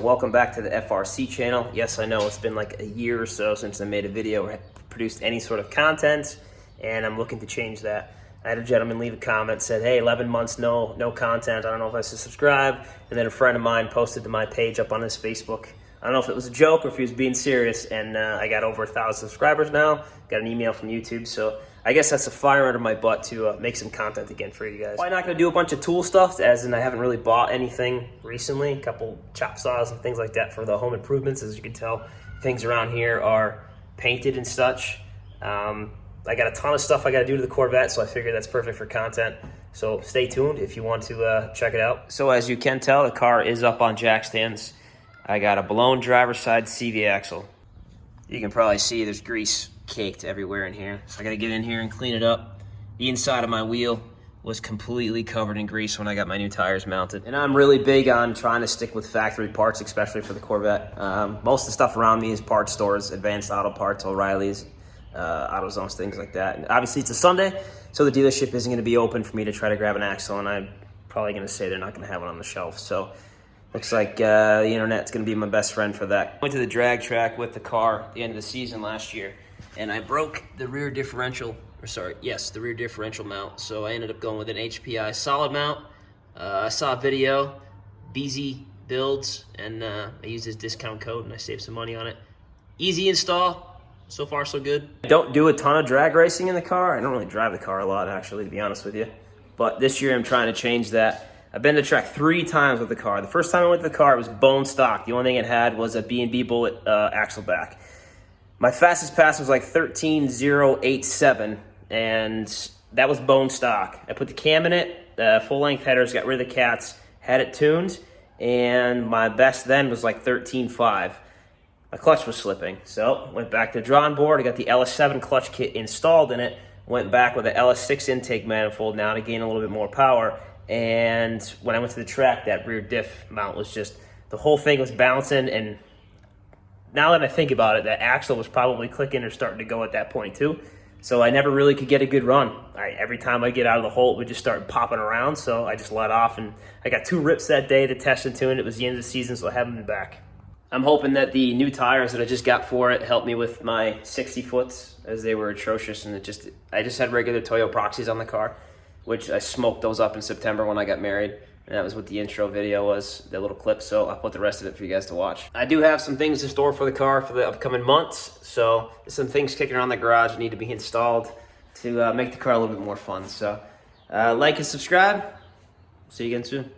welcome back to the FRC channel. Yes, I know it's been like a year or so since I made a video or produced any sort of content, and I'm looking to change that. I had a gentleman leave a comment, said, hey, 11 months, no content. I don't know if I should subscribe. And then a friend of mine posted to my page up on his Facebook. I don't know if it was a joke or if he was being serious, and I got over 1,000 subscribers now. Got an email from YouTube, so I guess that's a fire under my butt to make some content again for you guys. Probably not going to do a bunch of tool stuff, as in I haven't really bought anything recently. A couple chop saws and things like that for the home improvements. As you can tell, things around here are painted and such. I got a ton of stuff I got to do to the Corvette, so I figured that's perfect for content. So stay tuned if you want to check it out. So as you can tell, the car is up on jack stands. I got a blown driver's side CV axle. You can probably see there's grease caked everywhere in here. So I got to get in here and clean it up. The inside of my wheel was completely covered in grease when I got my new tires mounted. And I'm really big on trying to stick with factory parts, especially for the Corvette. Most of the stuff around me is parts stores, Advanced Auto Parts, O'Reilly's, AutoZones, things like that. And obviously it's a Sunday, so the dealership isn't going to be open for me to try to grab an axle, and I'm probably going to say they're not going to have one on the shelf. So looks like the internet's going to be my best friend for that. I went to the drag track with the car at the end of the season last year, and I broke the rear differential, the rear differential mount. So I ended up going with an HPI solid mount. I saw a video, BZ Builds, and I used his discount code and I saved some money on it. Easy install. So far, so good. I don't do a ton of drag racing in the car. I don't really drive the car a lot, actually, to be honest with you. But this year, I'm trying to change that. I've been to track 3 times with the car. The first time I went to the car, it was bone stock. The only thing it had was a B&B Bullet axle back. My fastest pass was like 13.087, and that was bone stock. I put the cam in it, full-length headers, got rid of the cats, had it tuned, and my best then was like 13.5. My clutch was slipping, so went back to the drawing board. I got the LS7 clutch kit installed in it, went back with the LS6 intake manifold now to gain a little bit more power, and when I went to the track, that rear diff mount was just, the whole thing was bouncing, and now that I think about it, that axle was probably clicking or starting to go at that point too, so I never really could get a good run. Every time I get out of the hole, it would just start popping around, so I just let off, and I got 2 rips that day to test and tune. It was the end of the season, so I haven't been back. I'm hoping that the new tires that I just got for it help me with my 60 foots, as they were atrocious, and I just had regular Toyo Proxies on the car, which I smoked those up in September when I got married, and that was what the intro video was, that little clip, so I'll put the rest of it for you guys to watch. I do have some things in store for the car for the upcoming months, so there's some things kicking around the garage that need to be installed to make the car a little bit more fun. So like and subscribe. See you again soon.